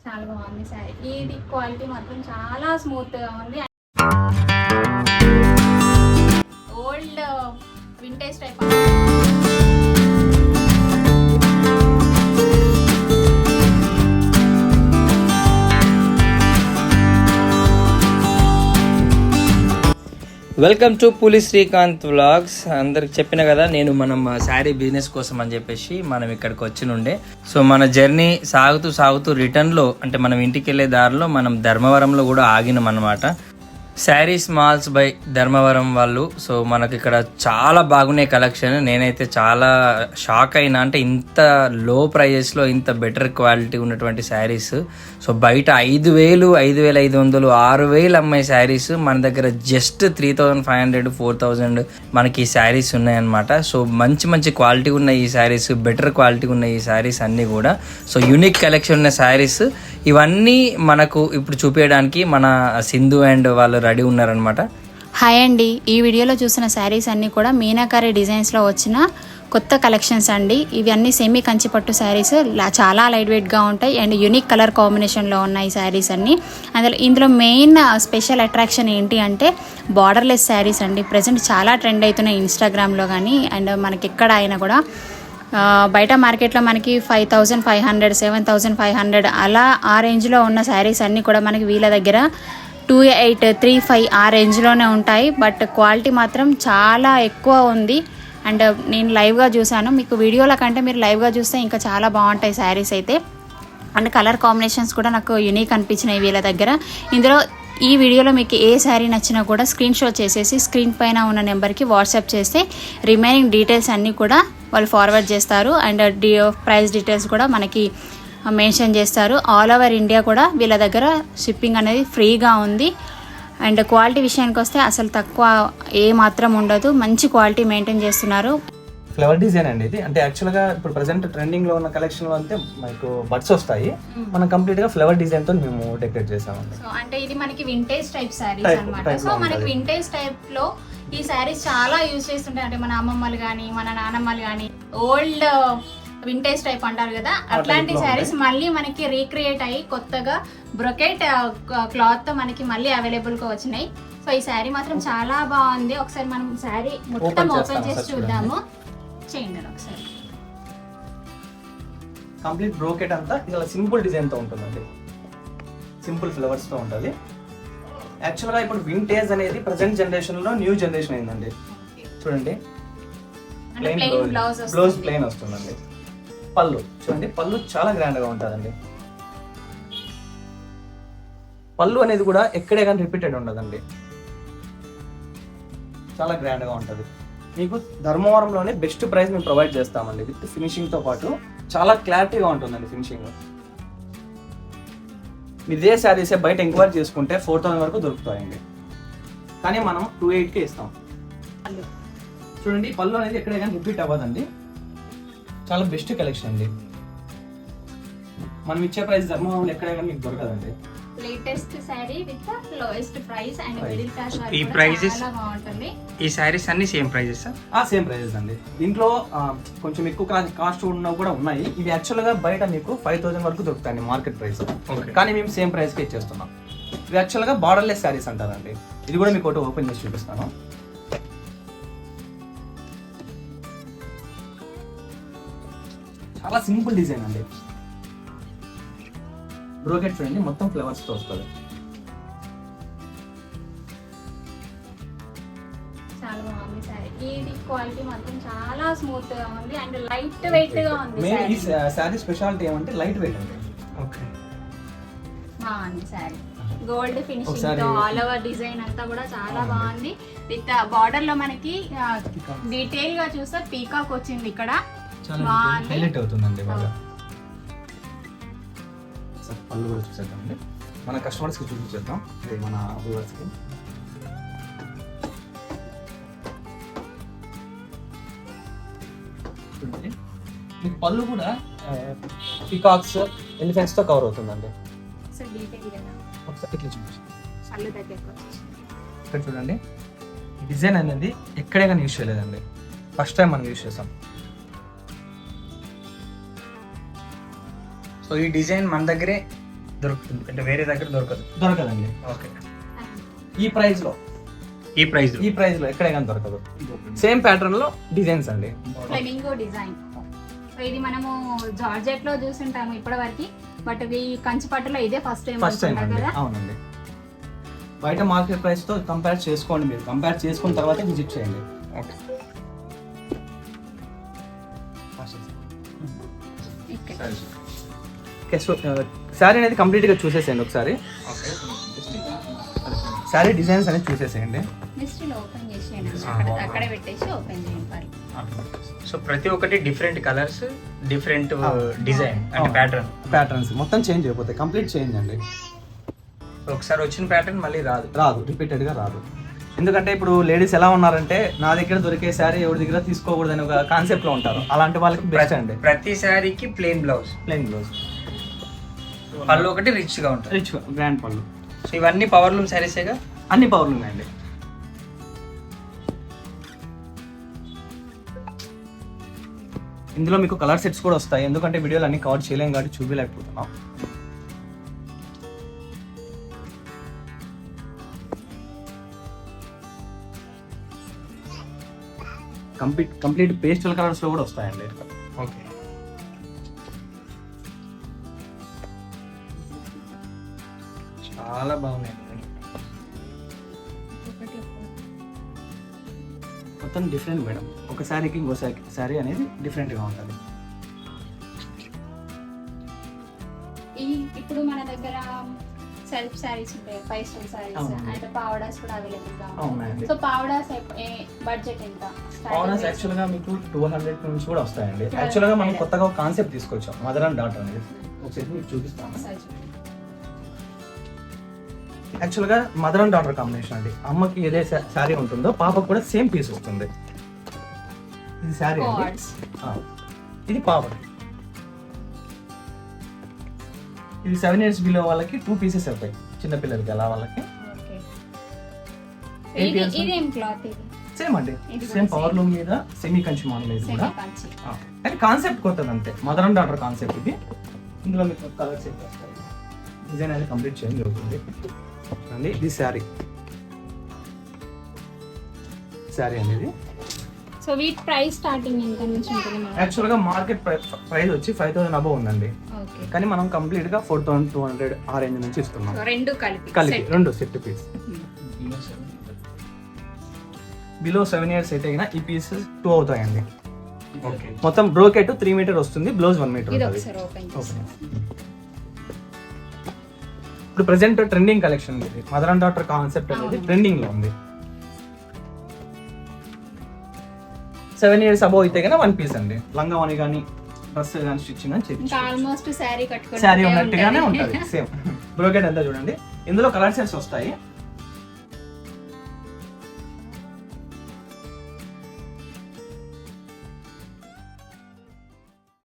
చాలా బాగుంది సారీ. ఇది క్వాలిటీ మాత్రం చాలా స్మూత్ గా ఉంది. Old vintage type. Welcome to పులి శ్రీకాంత్ వ్లాగ్స్. అందరికి చెప్పిన కదా, నేను మనం శారీ బిజినెస్ కోసం అని చెప్పేసి మనం ఇక్కడికి వచ్చినుండే. సో మన జర్నీ సాగుతూ రిటర్న్లో అంటే మనం ఇంటికి వెళ్ళే దారిలో మనం ధర్మవరంలో కూడా ఆగినాం అనమాట. శారీస్ మాల్స్ బై ధర్మవరం వాళ్ళు. సో మనకి ఇక్కడ చాలా బాగున్నాయి కలెక్షన్. నేనైతే చాలా షాక్ అయినా, అంటే ఇంత లో ప్రైజెస్లో ఇంత బెటర్ క్వాలిటీ ఉన్నటువంటి శారీస్. సో బయట 5,000, 5,500, 6,000 అమ్మాయి శారీస్ మన దగ్గర జస్ట్ 3,500, 4,000 మనకి ఈ శారీస్ ఉన్నాయన్నమాట. సో మంచి క్వాలిటీ ఉన్న ఈ శారీస్, బెటర్ క్వాలిటీ ఉన్న ఈ శారీస్ అన్నీ కూడా. సో యూనిక్ కలెక్షన్ ఉన్న శారీస్ ఇవన్నీ మనకు ఇప్పుడు చూపించడానికి మన సింధు అండ్ వాళ్ళు రెడీ ఉన్నారనమాట. హాయ్ అండి, ఈ వీడియోలో చూసిన శారీస్ అన్నీ కూడా మీనాకారి డిజైన్స్లో వచ్చిన కొత్త కలెక్షన్స్ అండి. ఇవి అన్నీ సెమీ కంచిపట్టు శారీస్, చాలా లైట్ వెయిట్గా ఉంటాయి అండ్ యూనిక్ కలర్ కాంబినేషన్లో ఉన్నాయి శారీస్ అన్నీ. ఇందులో మెయిన్ స్పెషల్ అట్రాక్షన్ ఏంటి అంటే బార్డర్లెస్ శారీస్ అండి. ప్రజెంట్ చాలా ట్రెండ్ అవుతున్నాయి ఇన్స్టాగ్రామ్లో కానీ అండ్ మనకి ఎక్కడ అయినా కూడా. బయట మార్కెట్లో మనకి 5,500, 7,500 అలా ఆ రేంజ్లో ఉన్న శారీస్ అన్నీ కూడా మనకి వీళ్ళ దగ్గర 2,800, 3,500 ఆ రేంజ్లోనే ఉంటాయి. బట్ క్వాలిటీ మాత్రం చాలా ఎక్కువ ఉంది. అండ్ నేను లైవ్గా చూశాను. మీకు వీడియోల కంటే మీరు లైవ్గా చూస్తే ఇంకా చాలా బాగుంటాయి శారీస్ అయితే. అండ్ కలర్ కాంబినేషన్స్ కూడా నాకు యూనిక్ అనిపించినాయి వీళ్ళ దగ్గర. ఇందులో ఈ వీడియోలో మీకు ఏ శారీ నచ్చినా కూడా స్క్రీన్ షాట్ చేసేసి స్క్రీన్ పైన ఉన్న నెంబర్కి వాట్సాప్ చేస్తే రిమైనింగ్ డీటెయిల్స్ అన్నీ కూడా వాళ్ళు ఫార్వర్డ్ చేస్తారు. అండ్ ప్రైస్ డీటెయిల్స్ కూడా మనకి మెన్షన్ చేస్తారు. ఆల్ ఓవర్ ఇండియా కూడా వీళ్ళ దగ్గర షిప్పింగ్ అనేది ఫ్రీగా ఉంది. అండ్ క్వాలిటీ విషయానికి వస్తే అసలు తక్కువ ఏ మాత్రం ఉండదు. మంచి క్వాలిటీ మెయింటైన్ చేస్తున్నారు. ఫ్లవర్ డిజైన్ అండి ఇది. అంటే యాక్చువల్గా ఇప్పుడు ప్రెసెంట్ ట్రెండింగ్ లో ఉన్న కలెక్షన్ లో అంటే మనకు బడ్స్ వస్తాయి. మనం కంప్లీట్ గా ఫ్లవర్ డిజైన్ తో మేము డెకరేట్ చేసామండి. సో అంటే ఇది మనకి వింటేజ్ టైప్ శారీస్ అన్నమాట. సో మనకి వింటేజ్ టైప్ లో ఈ శారీస్ చాలా యూజ్ చేస్తుంటాయి. అంటే మన అమ్మమ్మలు కానీ మన నానమ్మలు కానీ ఓల్డ్ వింటేజ్ టైప్ అంటారు కదా, అట్లాంటి శారీస్ మళ్ళీ మనకి రీక్రియేట్ అయ్యి కొత్తగా బ్రొకెట్ క్లాత్ తో మనకి మళ్ళీ అవైలబుల్ గా వచ్చినాయి. సో ఈ శారీ మాత్రం చాలా బాగుంది. ఒకసారి మనం శారీ మొత్తం ఓపెన్ చేసి చూద్దాము. చేయండి ఒకసారి. కంప్లీట్ బ్రోకెట్ అంతా ఇలా సింపుల్ డిజైన్ తో ఉంటుందండి. సింపుల్ ఫ్లవర్స్ తో ఉంటుంది. యాక్చువల్గా ఇప్పుడు వింటేజ్ అనేది ప్రెసెంట్ జనరేషన్ లో న్యూ జనరేషన్ అయిందండి. చూడండి, బ్లౌజ్ ప్లెయిన్ వస్తుందండి. పళ్ళు చూడండి, పళ్ళు చాలా గ్రాండ్ గా ఉంటుందండి. పళ్ళు అనేది కూడా ఎక్కడే కానీ రిపీటెడ్ ఉండదండి. చాలా గ్రాండ్ గా ఉంటుంది. మీకు ధర్మవరంలోనే బెస్ట్ ప్రైస్ మేము ప్రొవైడ్ చేస్తామండి. విత్ ఫినిషింగ్ తో పాటు చాలా క్లారిటీగా ఉంటుందండి ఫినిషింగ్. మీరు ఇదే శారీసే బయట ఎంక్వైరీ చేసుకుంటే 4,000 వరకు దొరుకుతాయండి. కానీ మనం 2,800 ఇస్తాం. చూడండి, పళ్ళు అనేది ఎక్కడే కానీ రిపీట్ అవ్వదండి. చాలా బెస్ట్ కలెక్షన్ అండి. మనం ఇచ్చే ప్రైస్ ధర్మవరంలో ఎక్కడే కానీ మీకు దొరకదండి. Latest sari with lowest price and middle class ఈ ప్రైజెస్ చాలా బాగుంటుంది. ఈ శారీస్ అన్ని సేమ్ ప్రైజెస్? సేమ్ ప్రైజెస్ అండి. దీంట్లో కొంచెం ఎక్కువ కాస్ట్ ఉన్నవి కూడా ఉన్నాయి. ఇవి యాక్చువల్ గా బయట మీకు 5,000 వరకు దొరుకుతాయండి మార్కెట్ ప్రైస్. కానీ మేము సేమ్ ప్రైస్ కి ఇచ్చేస్తున్నాం. ఇవి యాక్చువల్ గా బార్డర్లెస్ శారీస్ అంటారండి. ఇది కూడా మీకు ఒకటి ఓపెన్ చేసి చూపిస్తాను. చాలా సింపుల్ డిజైన్ అండి. బ్రోకెట్ చూడండి, మొత్తం ఫ్లవర్స్ తో వస్తుంది. చాలా బాగుంది సారీ. ఇది క్వాలిటీ మాత్రం చాలా స్మూత్ గా ఉంది అండ్ లైట్ వెయిట్ గా ఉంది. మెయిన్ ఈ సారీ స్పెషాలిటీ ఏమంటే లైట్ వెయిట్ అండి. ఓకే, బాగుంది సారీ. గోల్డ్ ఫినిషింగ్ తో ఆల్ ఓవర్ డిజైన్ అంతా కూడా చాలా బాగుంది. విత్ బార్డర్ లో మనకి డీటెయిల్ గా చూస్తే పీకాక్ వచ్చింది ఇక్కడ. చాలా హైలైట్ అవుతుందండి బాగా. పళ్ళు కూడా చూసేద్దామండి. మన కస్టమర్స్ కి చూపించేద్దాం, మన వ్యూవర్స్ కి. మీకు పళ్ళు కూడా పీకాక్స్, ఎలిఫెంట్స్ తో కవర్ అవుతుందండి. ఒకసారి ఇట్లా చూపించండి. ఇక్కడ చూడండి, డిజైన్ అనేది ఎక్కడే కానీ యూజ్ చేయలేదండి. ఫస్ట్ టైం మనం యూజ్ చేసాం. సో ఈ డిజైన్ మన దగ్గరే దొరుకుతుంది, అంటే వేరే దగ్గర దొరకదు. దొరకదండి. ఓకే, ఈ ప్రైస్ లో ఈ ప్రైస్ లో ఎక్కడే కానీ దొరకదు. సేమ్ ప్యాటర్న్ లో డిజైన్స్ అండి. Flamingo design. ఇది మనము జార్జెట్ లో చూసుంటాము ఇప్పటి వరకు, బట్ ఇది కంచిపట్టులో ఇదే ఫస్ట్ టైం అండి. కదా. అవునండి, బయట మార్కెట్ ప్రైస్ తో కంపేర్ చేసుకోండి. మీరు కంపేర్ చేసుకున్న తర్వాత విజిట్ చేయండి. ఓకే, శారీ అనేది కంప్లీట్ గా చూసేసేయండి ఒకసారి. ఓకే. శారీ డిజైన్స్ అనేది చూసేసేయండి. మిస్ట్రీలో ఓపెన్ చేసేయండి, అక్కడే పెట్టేసి ఓపెన్ చేయండి. సో ప్రతి ఒక్కటి డిఫరెంట్ కలర్స్, డిఫరెంట్ డిజైన్ అంటే ప్యాటర్న్స్ మొత్తం చేంజ్ అయిపోతాయి, కంప్లీట్ చేంజ్ అండి. ఒకసారి వచ్చిన ప్యాటర్న్ మళ్ళీ రాదు, రిపీటెడ్ గా రాదు. ఎందుకంటే ఇప్పుడు లేడీస్ ఎలా ఉన్నారంటే నా దగ్గర దొరికే శారీ ఎవరి దగ్గర తీసుకోకూడదు అని ఒక కాన్సెప్ట్ లో ఉంటారు. అలాంటి వాళ్ళకి బెస్ట్ అండి. ప్రతి శారీకి ప్లెయిన్ బ్లౌజ్, పళ్ళు ఒకటి రిచ్ గా ఉంటుంది, రిచ్ గ్రాండ్ పళ్ళు. సో ఇవన్నీ పవర్ లూమ్ శారీసేగా, అన్ని పవర్లు ఉన్నాయండి. ఇందులో మీకు కలర్ సెట్స్ కూడా వస్తాయి, ఎందుకంటే వీడియోలు అన్ని కవర్ చేయలేం కాబట్టి చూపించలేకపోతున్నాం. కంప్లీట్ పేస్టల్ కలర్స్ లో కూడా వస్తాయండి. ఓకే. చాలా బాగున్నాయి, మొత్తం డిఫరెంట్ మేడం. ఒక శారీకి ఇంకో శారీ అనేది డిఫరెంట్ గా ఉంటుంది. ఇప్పుడు మన దగ్గర సెల్ఫ్ సారీస్ ఉంటాయి, 5 స్టార్ సారీస్ అండ్ పావడాస్ కూడా అవైలబుల్ గా ఉన్నాయి. సో పావడాస్ బడ్జెట్ ఎంత? పావడాస్ యాక్చువల్ గా మీకు 200 నుంచి కూడా వస్తాయండి. యాక్చువల్ గా మనం కొత్తగా ఒక కాన్సెప్ట్ తీసుకొచ్చాం, మదర్ అండ్ డాటర్ అనేది. ఒకసారి మీకు చూపిస్తాను. యాక్చువల్ గా మదర్ అండ్ డాటర్ కాంబినేషన్ అండి. అమ్మకి ఏదే శారీ ఉంటుందో పాపకు కూడా సేమ్ పీస్ వస్తుంది. ఇది శారీ అండి, ఇది పాప. ఇది 7 years బిలో వాళ్ళకి 2 pieces అవుతాయి, చిన్న పిల్లలకి అలా వాళ్ళకి. సేమ్ అండి, సేమ్ పవర్ లూమ్ మీద సెమీ కంచి మోడల్ ఇది కూడా. కానీ కాన్సెప్ట్ కొత్తది అంతే, మదర్ అండ్ డాటర్ కాన్సెప్ట్ ఇది. ఇందులో మీకు కలర్స్ అయితే వస్తాయి, డిజైన్ అనేది కంప్లీట్ చేంజ్ అవుతుంది అండి. ఇది శారీ అనేది. సో వీట్ ప్రైస్ స్టార్టింగ్ ఎంత నుంచి ఉంటుంది? యాక్చువల్ గా మార్కెట్ ప్రైస్ వచ్చి 5000 అబౌవ్ ఉందండి, కానీ మనం కంప్లీట్ గా 4200 ఆ రేంజ్ నుంచి ఇస్తున్నాం. రెండు రెండు సెట్ పీస్. బిలో 7 years అయితే ఈ పీసెస్ 2 అవుతాయండి. మొత్తం బ్రోకెట్ 3 మీటర్ వస్తుంది, బ్లౌజ్ 1 మీటర్ ఉంటుంది. ఇప్పుడు ప్రెసెంట్ ట్రెండింగ్ కలెక్షన్ ఇది, మదర్ అండ్ డాటర్ కాన్సెప్ట్ అనేది ట్రెండింగ్ లో ఉంది. 7 years అబౌవ్ అయితే కన్నా 1 piece అండి. లంగావని కానీ డ్రెస్ కానీ స్టిచ్చింగ్ అని చెప్పి ఆల్మోస్ట్ శారీ కట్టుకొని శారీ ఉన్నట్టుగానే ఉంటుంది. సేమ్ బ్రోకెట్ అంతా చూడండి. ఇందులో కలర్ సెట్స్ వస్తాయి.